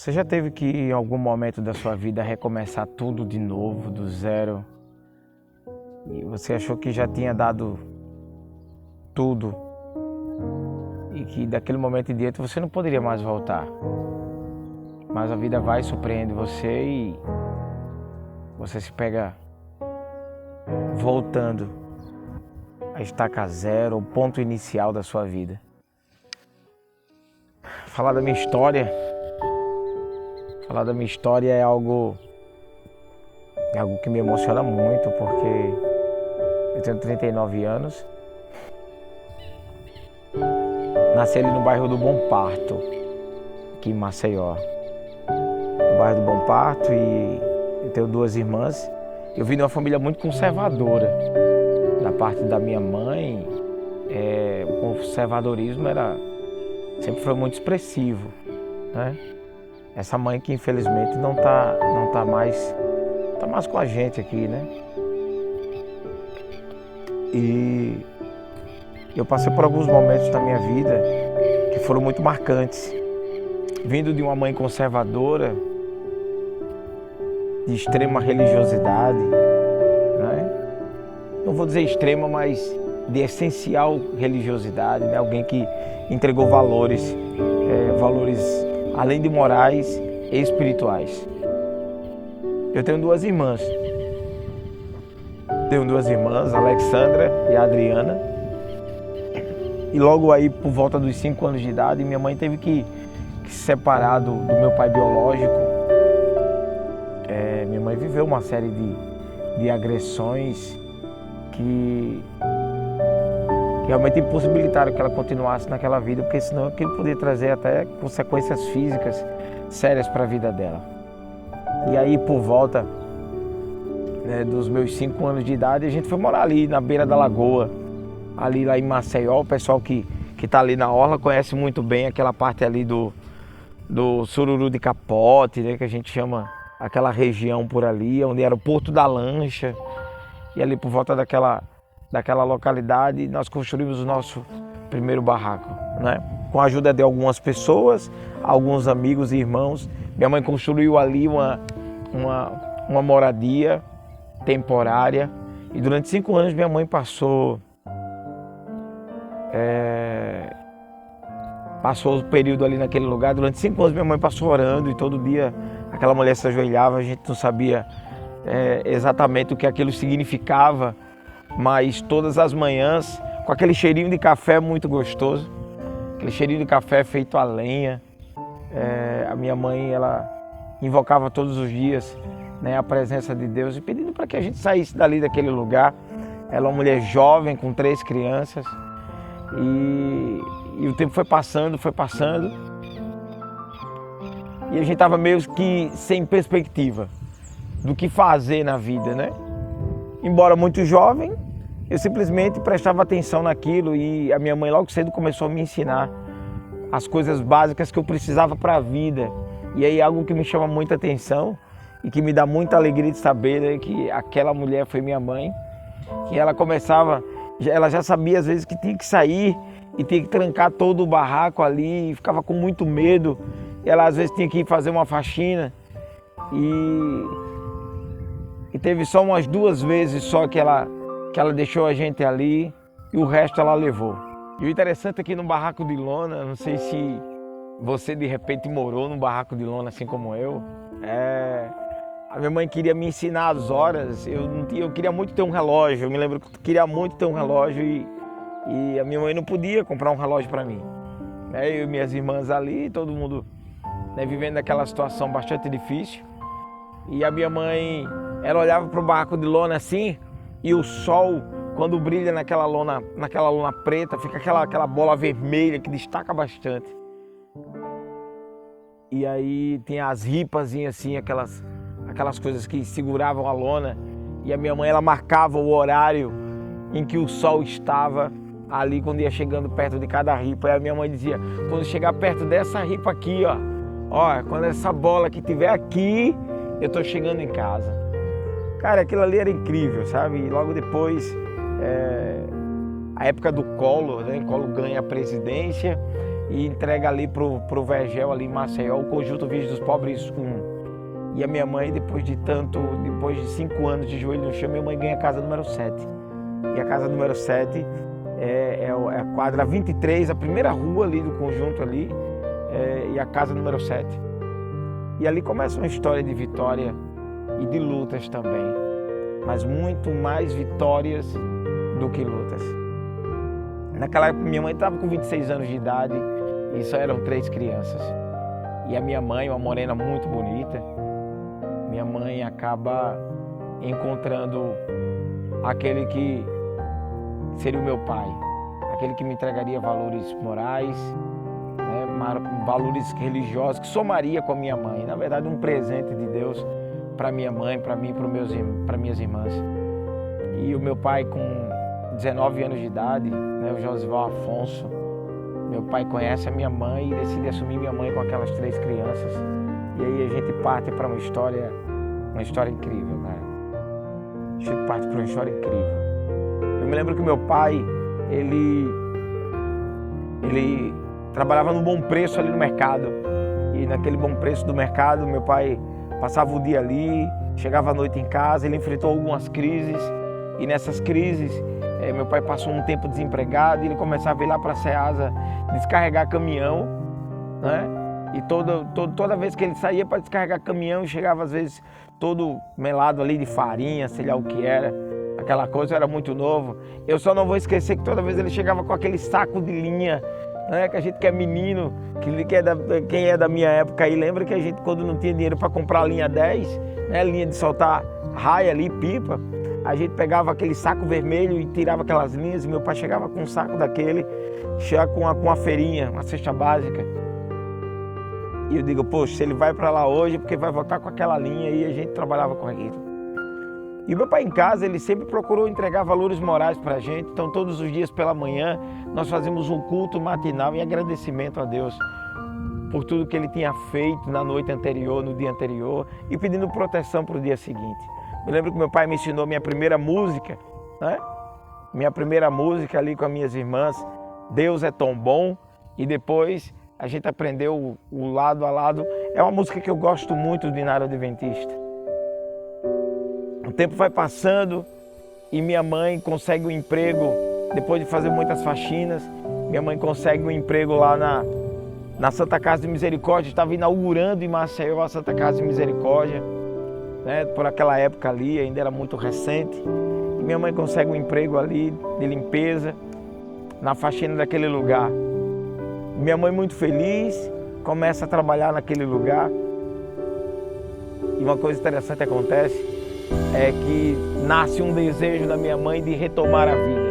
Você já teve que, em algum momento da sua vida, recomeçar tudo de novo, do zero? E você achou que já tinha dado tudo e que daquele momento em diante você não poderia mais voltar. Mas a vida vai e surpreende você e você se pega voltando a estaca zero, o ponto inicial da sua vida. Falar da minha história é algo que me emociona muito, porque eu tenho 39 anos. Nasci ali no bairro do Bom Parto, aqui em Maceió. No bairro do Bom Parto, e eu tenho duas irmãs. Eu vim de uma família muito conservadora. Da parte da minha mãe, o conservadorismo sempre foi muito expressivo, né? Essa mãe que infelizmente não tá mais com a gente aqui, né? E eu passei por alguns momentos da minha vida que foram muito marcantes. Vindo de uma mãe conservadora, de extrema religiosidade, né? Não vou dizer extrema, mas de essencial religiosidade, né? Alguém que entregou valores além de morais e espirituais. Eu tenho duas irmãs. A Alexandra e a Adriana. E logo aí, por volta dos 5 anos de idade, minha mãe teve que se separar do meu pai biológico. Minha mãe viveu uma série de agressões que realmente impossibilitaram que ela continuasse naquela vida, porque senão aquilo podia trazer até consequências físicas sérias para a vida dela. E aí, por volta, né, dos meus 5 anos de idade, a gente foi morar ali na beira da lagoa, ali lá em Maceió. O pessoal que está ali na orla conhece muito bem aquela parte ali do Sururu de Capote, né, que a gente chama aquela região por ali, onde era o Porto da Lancha. E ali por volta daquela localidade nós construímos o nosso primeiro barraco, né? Com a ajuda de algumas pessoas, alguns amigos e irmãos. Minha mãe construiu ali uma moradia temporária, e durante 5 anos minha mãe passou o período ali naquele lugar. Durante 5 anos minha mãe passou orando, e todo dia aquela mulher se ajoelhava. A gente não sabia exatamente o que aquilo significava, mas todas as manhãs, com aquele cheirinho de café muito gostoso, aquele cheirinho de café feito a lenha, a minha mãe, ela invocava todos os dias, né, a presença de Deus, e pedindo para que a gente saísse dali daquele lugar. Ela é uma mulher jovem, com 3 crianças, e o tempo foi passando, e a gente estava meio que sem perspectiva do que fazer na vida, né? Embora muito jovem, eu simplesmente prestava atenção naquilo, e a minha mãe logo cedo começou a me ensinar as coisas básicas que eu precisava para a vida. E aí algo que me chama muita atenção e que me dá muita alegria de saber, né, que aquela mulher foi minha mãe, que ela já sabia às vezes que tinha que sair e tinha que trancar todo o barraco ali, e ficava com muito medo. E ela às vezes tinha que ir fazer uma faxina, e teve só umas 2 vezes só que ela deixou a gente ali, e o resto ela levou. E o interessante é que no barraco de lona, não sei se você de repente morou num barraco de lona assim como eu, a minha mãe queria me ensinar as horas. Eu queria muito ter um relógio. Eu me lembro que eu queria muito ter um relógio, e a minha mãe não podia comprar um relógio para mim. Eu e minhas irmãs ali, todo mundo, né, vivendo aquela situação bastante difícil. E a minha mãe, ela olhava para o barraco de lona assim, e o sol, quando brilha naquela lona preta, fica aquela bola vermelha que destaca bastante. E aí tinha as ripazinhas assim, aquelas coisas que seguravam a lona. E a minha mãe, ela marcava o horário em que o sol estava ali, quando ia chegando perto de cada ripa. E a minha mãe dizia: quando chegar perto dessa ripa aqui, ó, quando essa bola que estiver aqui, eu tô chegando em casa. Cara, aquilo ali era incrível, sabe? E logo depois, a época do Collor, né? Collor ganha a presidência, e entrega ali pro Vergel, ali em Maceió, o Conjunto Virgem dos Pobres 1. E a minha mãe, depois de 5 anos de joelho no chão, minha mãe ganha a casa número 7. E a casa número 7 é a quadra 23, a primeira rua ali do conjunto ali, e a casa número 7. E ali começa uma história de vitória e de lutas também, mas muito mais vitórias do que lutas. Naquela época, minha mãe estava com 26 anos de idade e só eram 3 crianças. E a minha mãe, uma morena muito bonita, minha mãe acaba encontrando aquele que seria o meu pai, aquele que me entregaria valores morais, né, valores religiosos, que somaria com a minha mãe. Na verdade, um presente de Deus para minha mãe, para mim, para minhas irmãs. E o meu pai, com 19 anos de idade, né, o Josival Afonso, meu pai conhece a minha mãe e decide assumir minha mãe com aquelas 3 crianças. E aí a gente parte para uma história incrível, né? A gente parte para uma história incrível. Eu me lembro que meu pai, ele trabalhava no Bom Preço ali no mercado. E naquele Bom Preço do mercado, meu pai passava o dia ali, chegava à noite em casa, ele enfrentou algumas crises. E nessas crises, meu pai passou um tempo desempregado e ele começava a ir lá para a Ceasa descarregar caminhão, né? E toda vez que ele saía para descarregar caminhão, chegava às vezes todo melado ali de farinha, sei lá o que era. Aquela coisa, eu era muito novo. Eu só não vou esquecer que toda vez ele chegava com aquele saco de linha, né? Que a gente que é menino, quem é da minha época aí, lembra que a gente, quando não tinha dinheiro para comprar a linha 10, né? Linha de soltar raia ali, pipa, a gente pegava aquele saco vermelho e tirava aquelas linhas, e meu pai chegava com um saco daquele, chegava com uma feirinha, uma cesta básica. E eu digo, poxa, se ele vai para lá hoje, porque vai voltar com aquela linha, e a gente trabalhava com aquilo. E meu pai em casa, ele sempre procurou entregar valores morais para a gente. Então todos os dias pela manhã nós fazíamos um culto matinal em agradecimento a Deus por tudo que ele tinha feito na noite anterior, no dia anterior, e pedindo proteção para o dia seguinte. Eu lembro que meu pai me ensinou minha primeira música, né? Minha primeira música ali com as minhas irmãs, Deus é tão bom, e depois a gente aprendeu o lado a lado. É uma música que eu gosto muito do Inário Adventista. O tempo vai passando e minha mãe consegue um emprego, depois de fazer muitas faxinas, minha mãe consegue um emprego lá na Santa Casa de Misericórdia. Estava inaugurando em Maceió a Santa Casa de Misericórdia, né? Por aquela época ali, ainda era muito recente. E minha mãe consegue um emprego ali de limpeza, na faxina daquele lugar. Minha mãe, muito feliz, começa a trabalhar naquele lugar. E uma coisa interessante acontece, é que nasce um desejo da minha mãe de retomar a vida.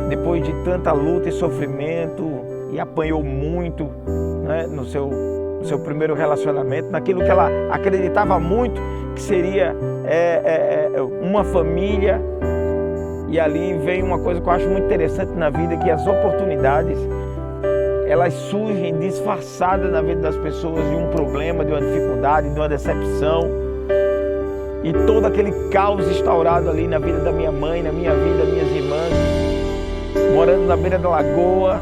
Depois de tanta luta e sofrimento, e apanhou muito, né, no seu primeiro relacionamento, naquilo que ela acreditava muito que seria uma família. E ali vem uma coisa que eu acho muito interessante na vida, que as oportunidades, elas surgem disfarçadas na vida das pessoas de um problema, de uma dificuldade, de uma decepção. E todo aquele caos instaurado ali na vida da minha mãe, na minha vida, minhas irmãs, morando na beira da lagoa,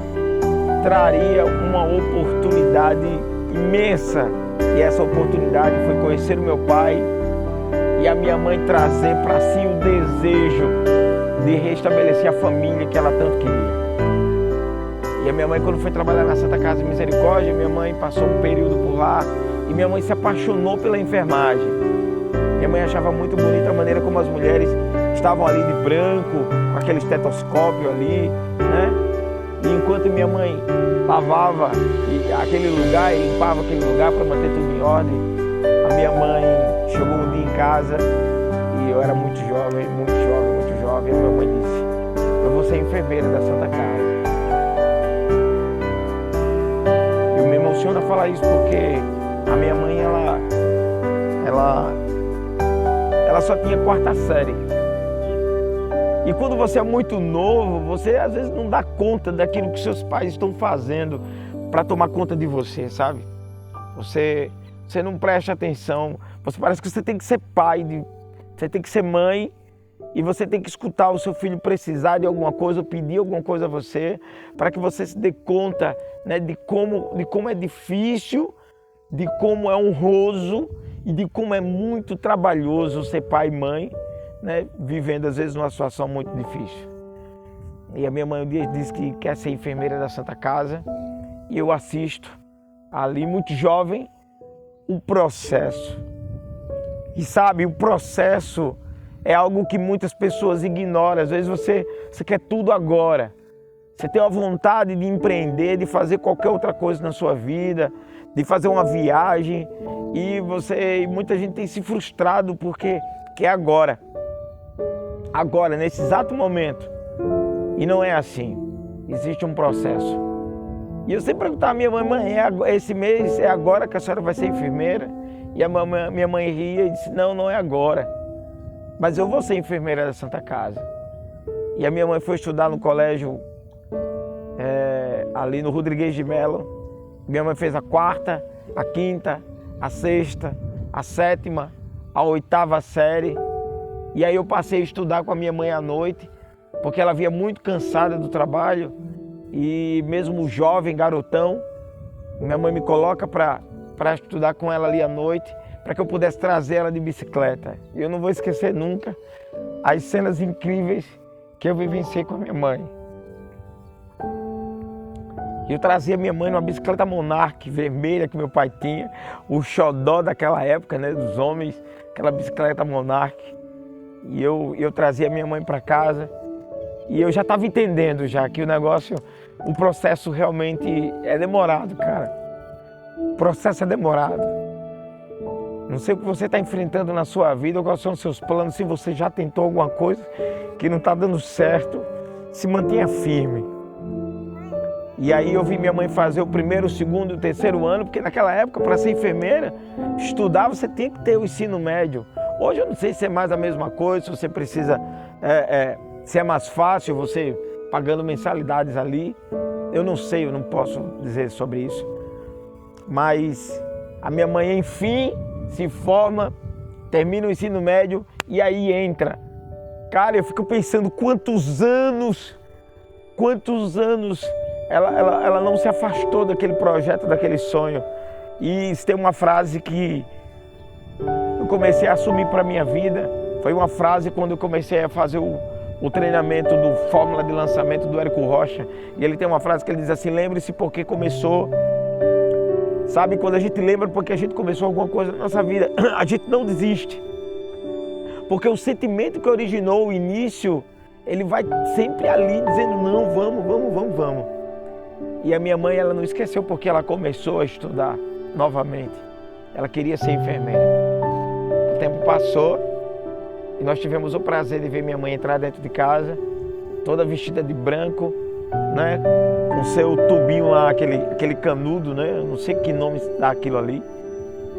traria uma oportunidade imensa. E essa oportunidade foi conhecer o meu pai e a minha mãe trazer para si o desejo de restabelecer a família que ela tanto queria. E a minha mãe, quando foi trabalhar na Santa Casa de Misericórdia, minha mãe passou um período por lá e minha mãe se apaixonou pela enfermagem. Minha mãe achava muito bonita a maneira como as mulheres estavam ali de branco, com aquele estetoscópio ali, né? E enquanto minha mãe lavava aquele lugar e limpava aquele lugar para manter tudo em ordem, a minha mãe chegou um dia em casa e eu era muito jovem, e a minha mãe disse, eu vou ser enfermeira da Santa Casa. Eu me emociono a falar isso porque a minha mãe, ela só tinha 4ª série. E quando você é muito novo, você às vezes não dá conta daquilo que seus pais estão fazendo para tomar conta de você, sabe? Você não presta atenção. Você parece que você tem que ser pai, você tem que ser mãe E você tem que escutar o seu filho precisar de alguma coisa, ou pedir alguma coisa a você, para que você se dê conta, né, de como é difícil, de como é honroso e de como é muito trabalhoso ser pai e mãe, né, vivendo às vezes numa situação muito difícil. E a minha mãe um dia disse que quer ser enfermeira da Santa Casa, e eu assisto ali, muito jovem, o processo. E sabe, o processo é algo que muitas pessoas ignoram. Às vezes você quer tudo agora. Você tem a vontade de empreender, de fazer qualquer outra coisa na sua vida, de fazer uma viagem. E muita gente tem se frustrado porque quer agora. Agora, nesse exato momento. E não é assim. Existe um processo. E eu sempre perguntava à minha mãe, esse mês é agora que a senhora vai ser enfermeira? E minha mãe ria e disse, não é agora. Mas eu vou ser enfermeira da Santa Casa. E a minha mãe foi estudar no colégio ali no Rodrigues de Melo. Minha mãe fez a 4ª, a 5ª, a 6ª, a 7ª, a 8ª série. E aí eu passei a estudar com a minha mãe à noite, porque ela via muito cansada do trabalho. E mesmo jovem, garotão, minha mãe me coloca para estudar com ela ali à noite, para que eu pudesse trazer ela de bicicleta. E eu não vou esquecer nunca as cenas incríveis que eu vivenciei com a minha mãe. Eu trazia minha mãe numa bicicleta Monarch vermelha que meu pai tinha, o xodó daquela época, né, dos homens, aquela bicicleta Monarch. E eu trazia minha mãe para casa e eu já estava entendendo já que o processo realmente é demorado, cara. O processo é demorado. Não sei o que você está enfrentando na sua vida, ou quais são os seus planos, se você já tentou alguma coisa que não está dando certo, se mantenha firme. E aí eu vi minha mãe fazer o 1º, o 2º e o 3º ano, porque naquela época, para ser enfermeira, estudar você tinha que ter o ensino médio. Hoje eu não sei se é mais a mesma coisa, se você precisa, se é mais fácil você pagando mensalidades ali. Eu não sei, eu não posso dizer sobre isso. Mas a minha mãe, enfim, se forma, termina o ensino médio e aí entra. Cara, eu fico pensando quantos anos ela não se afastou daquele projeto, daquele sonho. E tem uma frase que eu comecei a assumir para a minha vida. Foi uma frase quando eu comecei a fazer o treinamento do Fórmula de Lançamento do Érico Rocha. E ele tem uma frase que ele diz assim, lembre-se porque começou. Sabe, quando a gente lembra porque a gente começou alguma coisa na nossa vida, a gente não desiste. Porque o sentimento que originou o início, ele vai sempre ali dizendo, não, vamos. E a minha mãe, ela não esqueceu porque ela começou a estudar novamente. Ela queria ser enfermeira. O tempo passou e nós tivemos o prazer de ver minha mãe entrar dentro de casa, toda vestida de branco, né? Com seu tubinho lá, aquele canudo, né? Eu não sei que nome dá aquilo ali.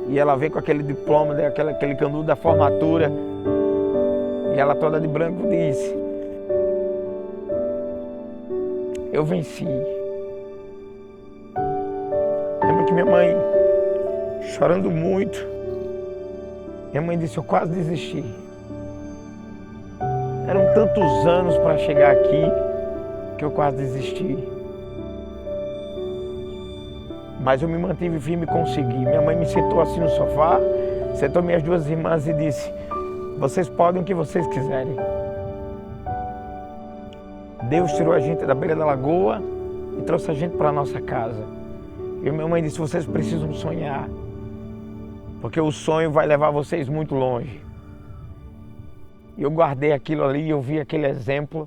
E ela vem com aquele diploma, né? aquele canudo da formatura. E ela toda de branco disse, eu venci. Lembro que minha mãe, chorando muito, minha mãe disse, eu quase desisti. Eram tantos anos para chegar aqui que eu quase desisti. Mas eu me mantive firme e consegui. Minha mãe me sentou assim no sofá, sentou minhas 2 irmãs e disse, vocês podem o que vocês quiserem. Deus tirou a gente da beira da lagoa e trouxe a gente para a nossa casa. E minha mãe disse, vocês precisam sonhar, porque o sonho vai levar vocês muito longe. E eu guardei aquilo ali e eu vi aquele exemplo.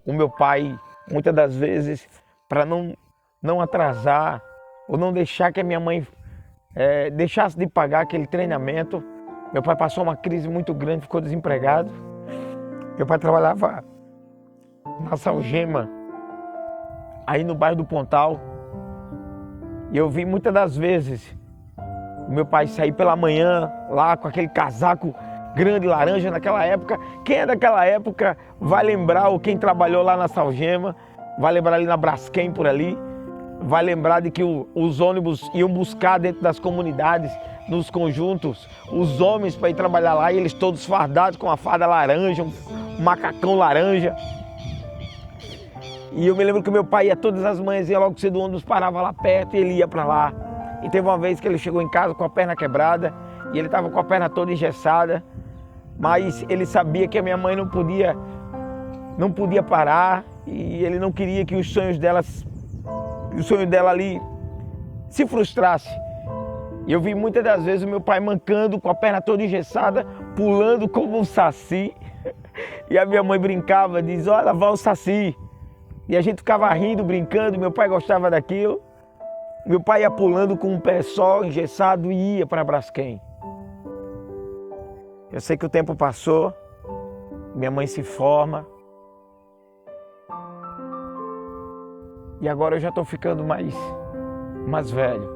O meu pai, muitas das vezes, para não atrasar, ou não deixar que a minha mãe deixasse de pagar aquele treinamento. Meu pai passou uma crise muito grande, ficou desempregado. Meu pai trabalhava na Salgema, aí no bairro do Pontal. E eu vi muitas das vezes o meu pai sair pela manhã lá com aquele casaco grande laranja naquela época. Quem é daquela época vai lembrar, ou quem trabalhou lá na Salgema, vai lembrar ali na Braskem por ali. Vai lembrar de que os ônibus iam buscar dentro das comunidades, nos conjuntos, os homens para ir trabalhar lá, e eles todos fardados com a farda laranja, macacão laranja. E eu me lembro que meu pai ia todas as manhãs, ia logo cedo, o ônibus parava lá perto e ele ia para lá. E teve uma vez que ele chegou em casa com a perna quebrada e ele estava com a perna toda engessada, mas ele sabia que a minha mãe não podia parar e ele não queria que o sonho dela ali se frustrasse. E eu vi muitas das vezes o meu pai mancando, com a perna toda engessada, pulando como um saci. E a minha mãe brincava, diz, olha, vai o saci. E a gente ficava rindo, brincando, meu pai gostava daquilo. Meu pai ia pulando com um pé só, engessado, e ia para Braskem. Eu sei que o tempo passou, minha mãe se forma. E agora eu já estou ficando mais velho.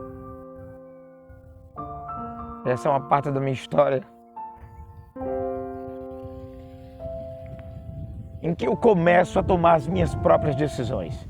Essa é uma parte da minha história em que eu começo a tomar as minhas próprias decisões.